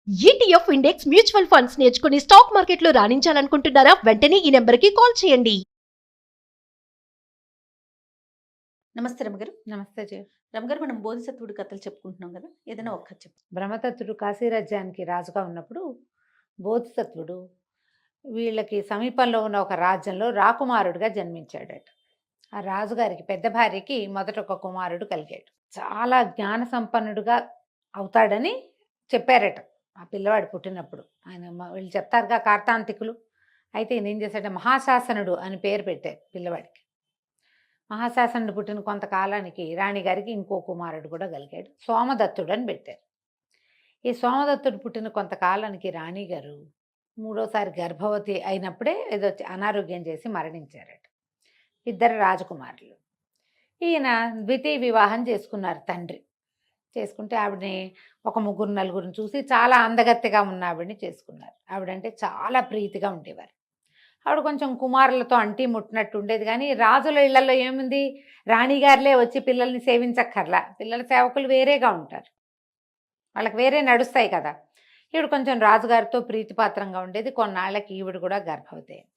ETF index mutual funds నేర్చుకుని stock మార్కెట్లో రాణించాలనుకుంటున్నారా? వెంటనే ఈ నెంబర్కి కాల్ చేయండి. నమస్తే రమగారు. నమస్తే జీ. రమగారు, మనం బోధిసత్వుడి కథలు చెప్పుకుంటున్నాం కదా, ఏదైనా ఒక్క చెప్పు. బ్రహ్మదత్తుడు కాశీరాజ్యానికి రాజుగా ఉన్నప్పుడు బోధిసత్వుడు వీళ్ళకి సమీపంలో ఉన్న ఒక రాజ్యంలో రాకుమారుడిగా జన్మించాడట. ఆ రాజుగారికి పెద్ద భార్యకి మొదట ఒక కుమారుడు కలిగాడు. చాలా జ్ఞాన సంపన్నుడుగా అవుతాడని చెప్పారట ఆ పిల్లవాడు పుట్టినప్పుడు. వీళ్ళు చెప్తారుగా కార్తాంతికులు. అయితే ఈయన ఏం చేశాడంటే మహాశాసనుడు అని పేరు పెట్టారు పిల్లవాడికి. మహాశాసనుడు పుట్టిన కొంతకాలానికి రాణిగారికి ఇంకో కుమారుడు కూడా కలిగాడు. సోమదత్తుడు అని పెట్టారు. ఈ సోమదత్తుడు పుట్టిన కొంతకాలానికి రాణిగారు మూడోసారి గర్భవతి అయినప్పుడే ఏదో అనారోగ్యం చేసి మరణించారట. ఇద్దరు రాజకుమారులు. ఈయన ద్వితీయ వివాహం చేసుకున్నారు తండ్రి. చేసుకుంటే ఆవిడని ఒక ముగ్గురు నలుగురిని చూసి చాలా అందగత్తెగా ఉన్న ఆవిడని చేసుకున్నారు. ఆవిడంటే చాలా ప్రీతిగా ఉండేవారు. ఆవిడ కొంచెం కుమారులతో అంటి ముట్టినట్టు ఉండేది. కానీ రాజుల ఇళ్లలో ఏముంది, రాణిగారులే వచ్చి పిల్లల్ని సేవించక్కర్లా, పిల్లల సేవకులు వేరేగా ఉంటారు, వాళ్ళకి వేరే నడుస్తాయి కదా. ఈవిడ కొంచెం రాజుగారితో ప్రీతిపాత్రంగా ఉండేది. కొన్నాళ్ళకి ఈవిడ కూడా గర్భవతి అయింది.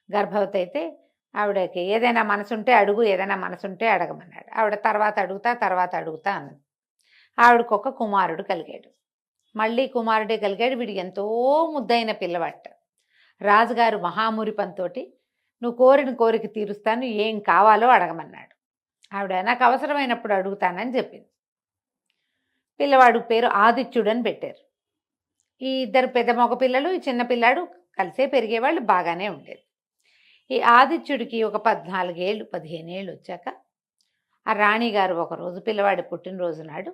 గర్భవతి అయితే ఆవిడకి ఏదైనా మనసుంటే అడుగు, ఏదైనా మనసుంటే అడగమన్నాడు. ఆవిడ తర్వాత అడుగుతా అన్నది. ఆవిడకు ఒక కుమారుడు కలిగాడు. మళ్ళీ కుమారుడే కలిగాడు. వీడికి ఎంతో ముద్దైన పిల్లవాట. రాజుగారు మహామురిపంతో నువ్వు కోరిన కోరిక తీరుస్తాను, ఏం కావాలో అడగమన్నాడు. ఆవిడ నాకు అవసరమైనప్పుడు అడుగుతానని చెప్పింది. పిల్లవాడు పేరు ఆదిత్యుడు అని పెట్టారు. ఈ ఇద్దరు పెద్ద మగ పిల్లలు, ఈ చిన్న పిల్లాడు కలిసే పెరిగేవాళ్ళు, బాగానే ఉండేది. ఈ ఆదిత్యుడికి ఒక 14 ఏళ్ళు 15 ఏళ్ళు వచ్చాక ఆ రాణిగారు ఒకరోజు పిల్లవాడి పుట్టినరోజు నాడు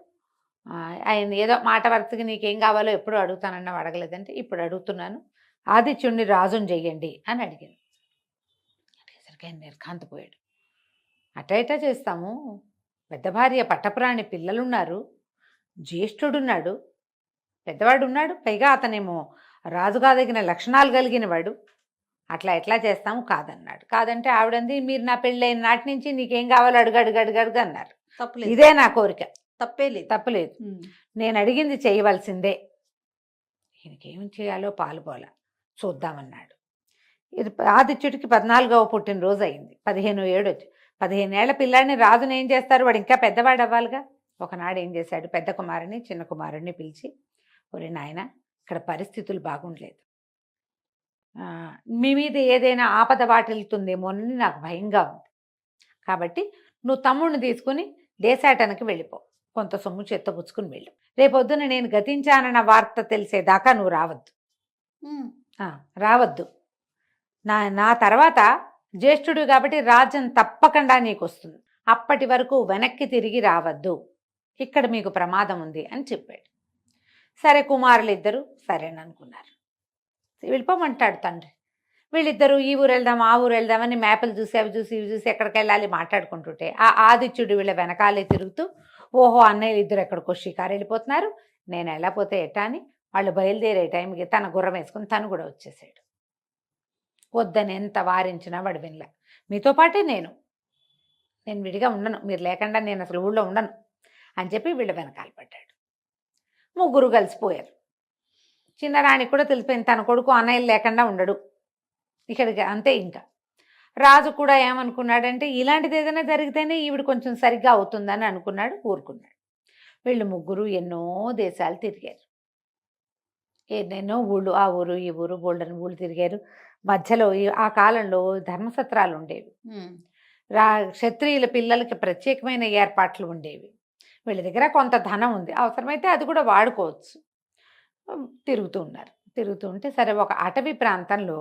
ఆయన ఏదో మాట వరుసగా నీకేం కావాలో ఎప్పుడు అడుగుతానన్నా అడగలేదంటే ఇప్పుడు అడుగుతున్నాను, ఆదిత్యుడిని రాజుని చెయ్యండి అని అడిగింది. అనేసరికి ఆయన నిర్ఘాంతపోయాడు. అటైటా చేస్తాము, పెద్ద భార్య పట్టపురాణి పిల్లలున్నారు, జ్యేష్ఠుడున్నాడు, పెద్దవాడు ఉన్నాడు, పైగా అతనేమో రాజుగా తగిన లక్షణాలు కలిగిన వాడు, అట్లా ఎట్లా చేస్తాము కాదన్నాడు. కాదంటే ఆవిడంది మీరు నా పెళ్ళైన నాటి నుంచి నీకేం కావాలో అడుగు అన్నారు. తప్పలేదు, ఇదే నా కోరిక, తప్పలేదు. నేను అడిగింది చేయవలసిందే. ఈయనకేం చేయాలో పాలుపోలా, చూద్దామన్నాడు. ఇది ఆదిత్యుడికి 14వ పుట్టినరోజు అయింది. 15 ఏడు వచ్చి 15 ఏళ్ల పిల్లాడిని రాజుని ఏం చేస్తారు, వాడు ఇంకా పెద్దవాడు అవ్వాలిగా. ఒకనాడు ఏం చేశాడు, పెద్ద కుమారుని చిన్న కుమారుడిని పిలిచి, ఒరే నాయన, ఇక్కడ పరిస్థితులు బాగుండలేదు, మీ మీద ఏదైనా ఆపద వాటిల్తుందేమోనని నాకు భయంగా ఉంది. కాబట్టి నువ్వు తమ్ముడిని తీసుకుని దేశాటనకి వెళ్ళిపో, కొంత సొమ్ము చెత్తపుచ్చుకుని వెళ్ళు. రేపొద్దున నేను గతించానన్న వార్త తెలిసేదాకా నువ్వు రావద్దు. నా తర్వాత జ్యేష్ఠుడు కాబట్టి రాజ్యం తప్పకుండా నీకు వస్తుంది, అప్పటి వరకు వెనక్కి తిరిగి రావద్దు, ఇక్కడ మీకు ప్రమాదం ఉంది అని చెప్పాడు. సరే కుమారులు ఇద్దరు సరేననుకున్నారు. వెళ్ళిపోమంటాడు తండ్రి. వీళ్ళిద్దరూ ఈ ఊరు వెళ్దాం ఆ ఊరు వెళ్దామని మ్యాపులు చూసి అవి చూసి ఇవి చూసి ఎక్కడికి వెళ్ళాలి మాట్లాడుకుంటుంటే ఆ ఆదిత్యుడు వీళ్ళ వెనకాలే తిరుగుతూ, ఓహో అన్నయ్యలు ఇద్దరు ఎక్కడికో షికారు వెళ్ళిపోతున్నారు, నేను వెళ్ళకపోతే ఎట్టా అని వాళ్ళు బయలుదేరే టైంకి తన గుర్రం వేసుకుని తను కూడా వచ్చేసాడు. వద్దని ఎంత వారించినా వాడు వినలే. మీతో పాటే నేను విడిగా ఉండను, మీరు లేకుండా నేను అసలు ఊళ్ళో ఉండను అని చెప్పి వీళ్ళ వెనకాల పడ్డాడు. ముగ్గురు కలిసిపోయారు. చిన్నరాణికి కూడా తెలిసిపోయింది తన కొడుకు అన్నయ్యలు లేకుండా ఉండడు ఇక్కడికి, అంతే. ఇంకా రాజు కూడా ఏమనుకున్నాడంటే ఇలాంటిది ఏదైనా జరిగితేనే ఈవిడ కొంచెం సరిగ్గా అవుతుందని అనుకున్నాడు, ఊరుకున్నాడు. వీళ్ళు ముగ్గురు ఎన్నో దేశాలు తిరిగారు, ఎన్నెన్నో ఊళ్ళు, ఆ ఊరు ఈ ఊరు గోల్డెన్ ఊళ్ళు తిరిగారు. మధ్యలో ఆ కాలంలో ధర్మసత్రాలు ఉండేవి, క్షత్రియుల పిల్లలకి ప్రత్యేకమైన ఏర్పాట్లు ఉండేవి. వీళ్ళ దగ్గర కొంత ధనం ఉంది, అవసరమైతే అది కూడా వాడుకోవచ్చు. తిరుగుతూ ఉన్నారు. తిరుగుతూ ఉంటే సరే ఒక అటవీ ప్రాంతంలో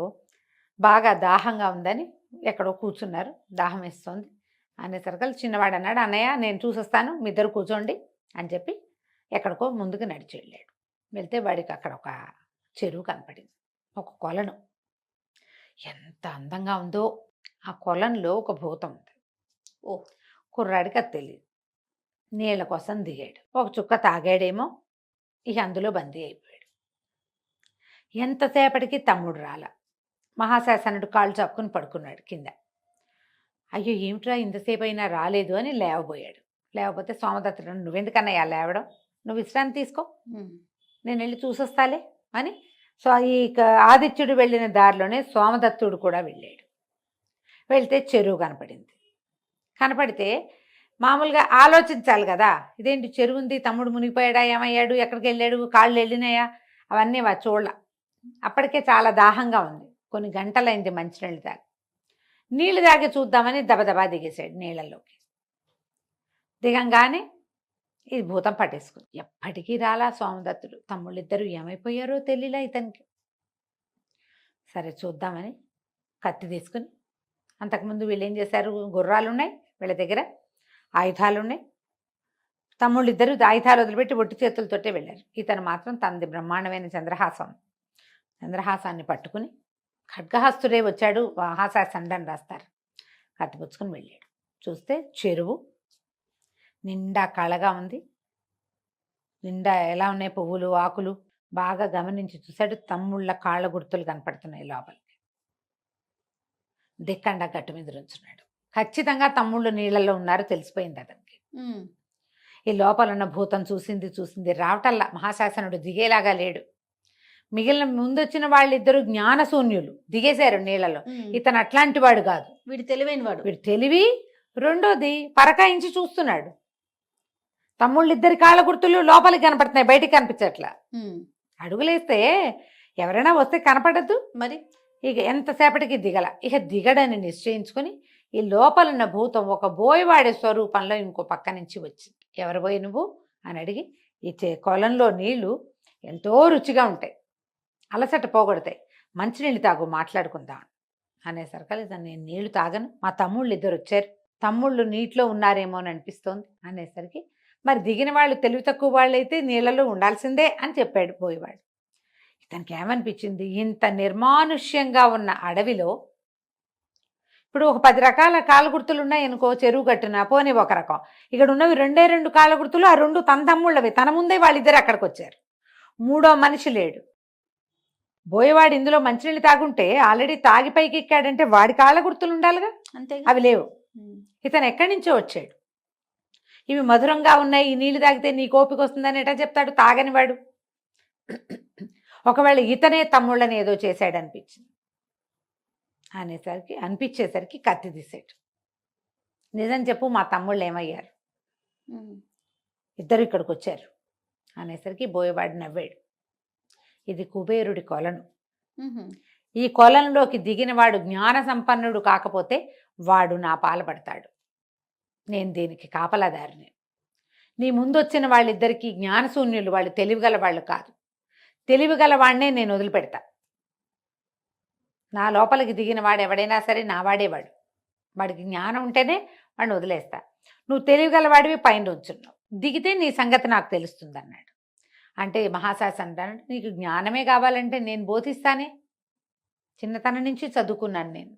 బాగా దాహంగా ఉందని ఎక్కడో కూర్చున్నారు. దాహం వేస్తోంది అనేసరికి చిన్నవాడు అన్నాడు, అన్నయ్య నేను చూసొస్తాను, మీ ఇద్దరు కూర్చోండి అని చెప్పి ఎక్కడికో ముందుకు నడిచి వెళ్ళాడు. వెళ్తే వాడికి అక్కడ ఒక చెరువు కనపడింది, ఒక కొలను. ఎంత అందంగా ఉందో ఆ కొలంలో ఒక భూతం ఉంది. కుర్రాడికి అది తెలియదు. నీళ్ళ కోసం దిగాడు, ఒక చుక్క తాగాడేమో, ఇక అందులో బందీ అయిపోయాడు. ఎంతసేపటికి తమ్ముడు రాల. మహాశాసనుడు కాళ్ళు చాపుకుని పడుకున్నాడు కింద. అయ్యో ఏమిట్రా ఇంతసేపు అయినా రాలేదు అని లేవబోయాడు. లేకపోతే సోమదత్తుడు, నువ్వెందుకన్నయ్యా లేవడం, నువ్వు విశ్రాంతి తీసుకో, నేను వెళ్ళి చూసొస్తాలే అని. సో ఈ ఆదిత్యుడు వెళ్ళిన దారిలోనే సోమదత్తుడు కూడా వెళ్ళాడు. వెళ్తే చెరువు కనపడింది. కనపడితే మామూలుగా ఆలోచించాలి కదా, ఇదేంటి చెరువు ఉంది, తమ్ముడు మునిగిపోయాడా, ఏమయ్యాడు, ఎక్కడికి వెళ్ళాడు, కాళ్ళు వెళ్ళినాయా, అవన్నీ చూడాల. అప్పటికే చాలా దాహంగా ఉంది, కొన్ని గంటలైంది మంచినీళ్ళు తాగి. నీళ్లు తాగి చూద్దామని దబదబా దిగేశాడు నీళ్ళల్లోకి. దిగంగానే ఇది భూతం పట్టేసుకుంది. ఎప్పటికీ రాలా సోమదత్తుడు. తమ్ముళ్ళిద్దరూ ఏమైపోయారో తెలియలా ఇతనికి. సరే చూద్దామని కత్తి తీసుకుని, అంతకుముందు వీళ్ళు ఏం చేశారు, గుర్రాలు ఉన్నాయి వీళ్ళ దగ్గర, ఆయుధాలు ఉన్నాయి. తమ్ముళ్ళిద్దరూ ఆయుధాలు వదిలిపెట్టి ఒట్టి చేతులతోటే వెళ్ళారు. ఇతను మాత్రం తనది బ్రహ్మాండమైన చంద్రహాసాన్ని పట్టుకుని, ఖడ్గహస్తుడే వచ్చాడు, హాసాసండని రాస్తారు, కత్తిపుచ్చుకుని వెళ్ళాడు. చూస్తే చెరువు నిండా కళగా ఉంది. నిండా ఎలా ఉన్నాయి పువ్వులు, ఆకులు. బాగా గమనించి చూశాడు, తమ్ముళ్ళ కాళ్ళ గుర్తులు కనపడుతున్నాయి లోపలికి. దిక్కండా గట్టు మీద ఉంచున్నాడు. ఖచ్చితంగా తమ్ముళ్ళు నీళ్ళల్లో ఉన్నారు తెలిసిపోయింది అతనికి. ఈ లోపల ఉన్న భూతం చూసింది రావటల్లా. మహాశాసనుడు దిగేలాగా లేడు. మిగిలిన ముందొచ్చిన వాళ్ళిద్దరూ జ్ఞానశూన్యులు, దిగేశారు నీళ్ళలో. ఇతను అట్లాంటి వాడు కాదు, వీడు తెలివైన వాడు. వీడు తెలివి. రెండోది పరకాయించి చూస్తున్నాడు. తమ్ముళ్ళిద్దరి కాళ్ళ గుర్తులు లోపలికి కనపడుతున్నాయి, బయటికి కనిపించట్లా. అడుగులేస్తే ఎవరైనా వస్తే కనపడద్దు మరి. ఇక ఎంతసేపటికి దిగల. ఇక దిగడని నిశ్చయించుకొని ఈ లోపలున్న భూతం ఒక బోయవాడి స్వరూపంలో ఇంకో పక్క నుంచి వచ్చింది. ఎవరు పోయి నువ్వు అని అడిగి, ఈ కొలంలో నీళ్లు ఎంతో రుచిగా ఉంటాయి, అలసట పోగొడతాయి, మంచినీళ్ళు తాగు, మాట్లాడుకుందాం అనేసరికి నేను నీళ్లు తాగను, మా తమ్ముళ్ళు ఇద్దరు వచ్చారు, తమ్ముళ్ళు నీటిలో ఉన్నారేమో అని అనిపిస్తోంది అనేసరికి, మరి దిగిన వాళ్ళు తెలివి తక్కువ వాళ్ళు అయితే నీళ్ళలో ఉండాల్సిందే అని చెప్పాడు పోయేవాడు. ఇతనికి ఏమనిపించింది, ఇంత నిర్మానుష్యంగా ఉన్న అడవిలో ఇప్పుడు ఒక 10 రకాల కాళ్ళగుర్తులు ఉన్నాయి అనుకో, చెరువు కట్టున పోనీ ఒక రకం, ఇక్కడ ఉన్నవి 2 కాళ్ళగుర్తులు, ఆ 2 తన తమ్ముళ్ళవి. తన ముందే వాళ్ళిద్దరు అక్కడికి వచ్చారు, మూడో మనిషి లేడు. బోయేవాడు ఇందులో మంచినీళ్ళు తాగుంటే ఆల్రెడీ తాగి పైకి ఎక్కాడంటే వాడి కాళ్ళ గుర్తులు ఉండాలిగా, అంతే. అవి లేవు. ఇతను ఎక్కడి నుంచో వచ్చాడు. ఇవి మధురంగా ఉన్నాయి, ఈ నీళ్లు తాగితే నీ కోపిక వస్తుందని ఎటా చెప్తాడు తాగని వాడు. ఒకవేళ ఇతనే తమ్ముళ్ళని ఏదో చేశాడు అనిపించేసరికి కత్తి తీసాడు. నిజం చెప్పు, మా తమ్ముళ్ళు ఏమయ్యారు, ఇద్దరు ఇక్కడికి వచ్చారు అనేసరికి బోయేవాడు నవ్వాడు. ఇది కుబేరుడి కొలను. ఈ కొలంలోకి దిగినవాడు జ్ఞాన సంపన్నుడు కాకపోతే వాడు నా పాలపడతాడు. నేను దీనికి కాపలాదారిని. నీ ముందొచ్చిన వాళ్ళిద్దరికీ జ్ఞానశూన్యులు, వాళ్ళు తెలివిగల వాళ్ళు కాదు. తెలివిగల వాడినే నేను వదిలిపెడతా. నా లోపలికి దిగిన వాడు ఎవడైనా సరే నా వాడేవాడు. వాడికి జ్ఞానం ఉంటేనే వాడిని వదిలేస్తా. నువ్వు తెలివిగల వాడివి పైన ఉంచున్నావు, దిగితే నీ సంగతి నాకు తెలుస్తుంది అన్నాడు. అంటే మహాశాస అంటాడు, నీకు జ్ఞానమే కావాలంటే నేను బోధిస్తానే, చిన్నతనం నుంచి చదువుకున్నాను నేను.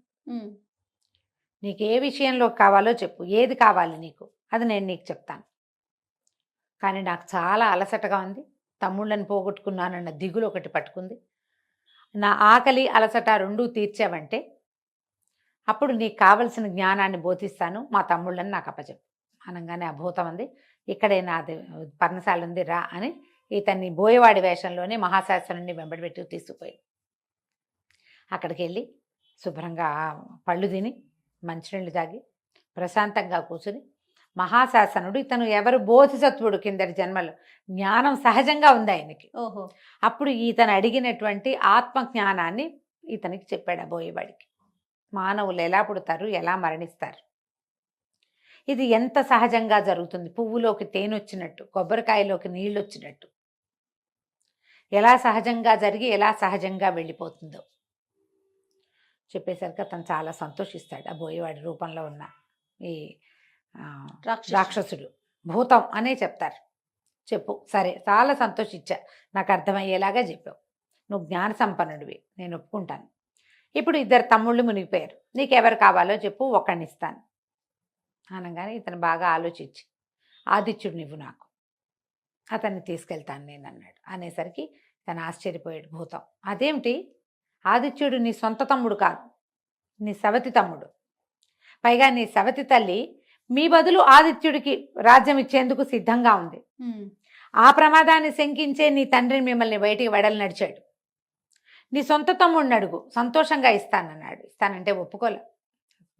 నీకు ఏ విషయంలో కావాలో చెప్పు, ఏది కావాలి నీకు, అది నేను నీకు చెప్తాను. కానీ నాకు చాలా అలసటగా ఉంది, తమ్ముళ్ళని పోగొట్టుకున్నానన్న దిగులు ఒకటి పట్టుకుంది. నా ఆకలి అలసట 2 తీర్చావంటే అప్పుడు నీకు కావలసిన జ్ఞానాన్ని బోధిస్తాను, మా తమ్ముళ్ళని నాకు అప్పచెప్పు అనగానే ఆ భూతం అంది, ఇక్కడే నాది పర్ణశాల ఉంది రా అని ఇతన్ని బోయవాడి వేషంలోనే మహాశాసనుడిని వెంబడిపెట్టి తీసుకుపోయింది. అక్కడికి వెళ్ళి శుభ్రంగా పళ్ళు తిని మంచినీళ్ళు తాగి ప్రశాంతంగా కూర్చుని, మహాశాసనుడు ఇతను ఎవరు బోధిసత్వుడు, కిందటి జన్మలో జ్ఞానం సహజంగా ఉంది ఆయనకి. ఓహో. అప్పుడు ఇతను అడిగినటువంటి ఆత్మజ్ఞానాన్ని ఇతనికి చెప్పాడు ఆ బోయేవాడికి. మానవులు ఎలా పుడతారు, ఎలా మరణిస్తారు, ఇది ఎంత సహజంగా జరుగుతుంది, పువ్వులోకి తేనె వచ్చినట్టు, కొబ్బరికాయలోకి నీళ్ళు వచ్చినట్టు ఎలా సహజంగా జరిగి ఎలా సహజంగా వెళ్ళిపోతుందో చెప్పేసరికి అతను చాలా సంతోషిస్తాడు. ఆ బోయేవాడి రూపంలో ఉన్న ఈ రాక్షసుడు, భూతం అనే చెప్తారు. చెప్పు, సరే చాలా సంతోషించా, నాకు అర్థమయ్యేలాగా చెప్పావు, నువ్వు జ్ఞాన సంపన్నుడివి, నేను ఒప్పుకుంటాను. ఇప్పుడు 2 తమ్ముళ్ళు మునిగిపోయారు, నీకెవరు కావాలో చెప్పు, ఒకడిని ఇస్తాను అనగానే ఇతను బాగా ఆలోచించి, ఆదిత్యుడు నువ్వు నాకు, అతన్ని తీసుకెళ్తాను నేను అన్నాడు. అనేసరికి తను ఆశ్చర్యపోయాడు భూతం. అదేమిటి, ఆదిత్యుడు నీ సొంత తమ్ముడు కాదు, నీ సవతి తమ్ముడు. పైగా నీ సవతి తల్లి మీ బదులు ఆదిత్యుడికి రాజ్యం ఇచ్చేందుకు సిద్ధంగా ఉంది. ఆ ప్రమాదాన్ని శంకించే నీ తండ్రిని మిమ్మల్ని బయటికి వెడలు నడిచాడు. నీ సొంత తమ్ముడిని అడుగు, సంతోషంగా ఇస్తానన్నాడు. ఇస్తానంటే ఒప్పుకోలే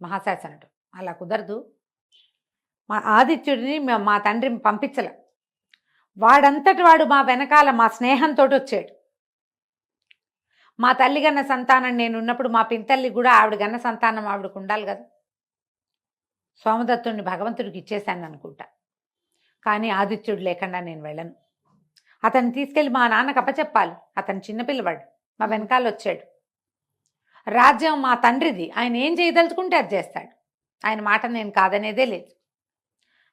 మహాశాసనుడు. అలా కుదరదు, మా ఆదిత్యుడిని మా తండ్రిని పంపించలే. వాడంతటి వాడు మా వెనకాల మా స్నేహంతో వచ్చాడు. మా తల్లి గన్న సంతానం నేను ఉన్నప్పుడు మా పింతల్లి కూడా ఆవిడ గన్న సంతానం ఆవిడకు ఉండాలి కదా. సోమదత్తుడిని భగవంతుడికి ఇచ్చేశాను అనుకుంటా, కానీ ఆదిత్యుడు లేకుండా నేను వెళ్ళను. అతన్ని తీసుకెళ్ళి మా నాన్నకు అప్పచెప్పాలి. అతను చిన్నపిల్లవాడు, మా వెనకాల వచ్చాడు. రాజ్యం మా తండ్రిది, ఆయన ఏం చేయదలుచుకుంటే అది చేస్తాడు. ఆయన మాట నేను కాదనేదే లేదు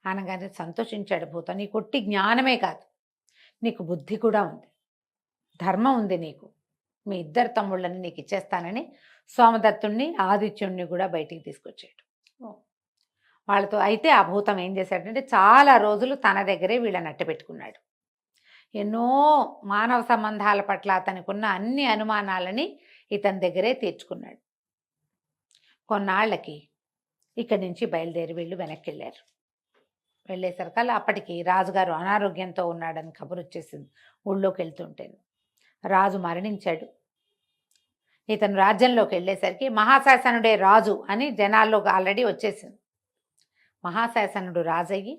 అనగానే సంతోషించాడు భూతం. నీ కొట్టి జ్ఞానమే కాదు, నీకు బుద్ధి కూడా ఉంది, ధర్మం ఉంది నీకు. మీ ఇద్దరు తమ్ముళ్ళని నీకు ఇచ్చేస్తానని సోమదత్తుణ్ణి ఆదిత్యుణ్ణి కూడా బయటికి తీసుకొచ్చాడు వాళ్ళతో. అయితే ఆ భూతం ఏం చేశాడంటే చాలా రోజులు తన దగ్గరే వీళ్ళని అట్ట పెట్టుకున్నాడు. ఎన్నో మానవ సంబంధాల పట్ల అతనికి ఉన్న అన్ని అనుమానాలని ఇతని దగ్గరే తీర్చుకున్నాడు. కొన్నాళ్ళకి ఇక్కడి నుంచి బయలుదేరి వీళ్ళు వెనక్కి వెళ్ళారు. వెళ్ళేసరికల్లా అప్పటికి రాజుగారు అనారోగ్యంతో ఉన్నాడని కబురు వచ్చేసింది. ఊళ్ళోకి వెళ్తుంటేను రాజు మరణించాడు. ఇతను రాజ్యంలోకి వెళ్ళేసరికి మహాశాసనుడే రాజు అని జనాల్లో ఆల్రెడీ వచ్చేసింది. మహాశాసనుడు రాజయ్యి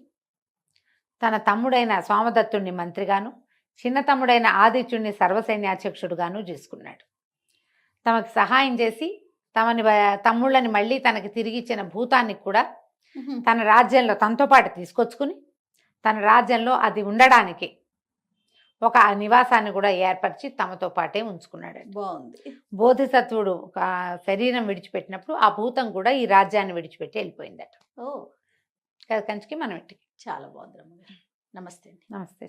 తన తమ్ముడైన సోమదత్తుణ్ణి మంత్రిగాను, చిన్న తమ్ముడైన ఆదిత్యుణ్ణి సర్వసైన్యాధ్యక్షుడుగాను చేసుకున్నాడు. తమకు సహాయం చేసి తమ్ముళ్ళని మళ్ళీ తనకి తిరిగి ఇచ్చిన భూతానికి కూడా తన రాజ్యంలో తనతో పాటు తీసుకొచ్చుకుని తన రాజ్యంలో అది ఉండడానికి ఒక నివాసాన్ని కూడా ఏర్పరిచి తమతో పాటే ఉంచుకున్నాడు. బాగుంది. బోధిసత్వుడు శరీరం విడిచిపెట్టినప్పుడు ఆ భూతం కూడా ఈ రాజ్యాన్ని విడిచిపెట్టి వెళ్ళిపోయిందట. ఓ కంచికి మనం ఇంటికి. చాలా బాగుంది రమ్మగారు. నమస్తే అండి. నమస్తే.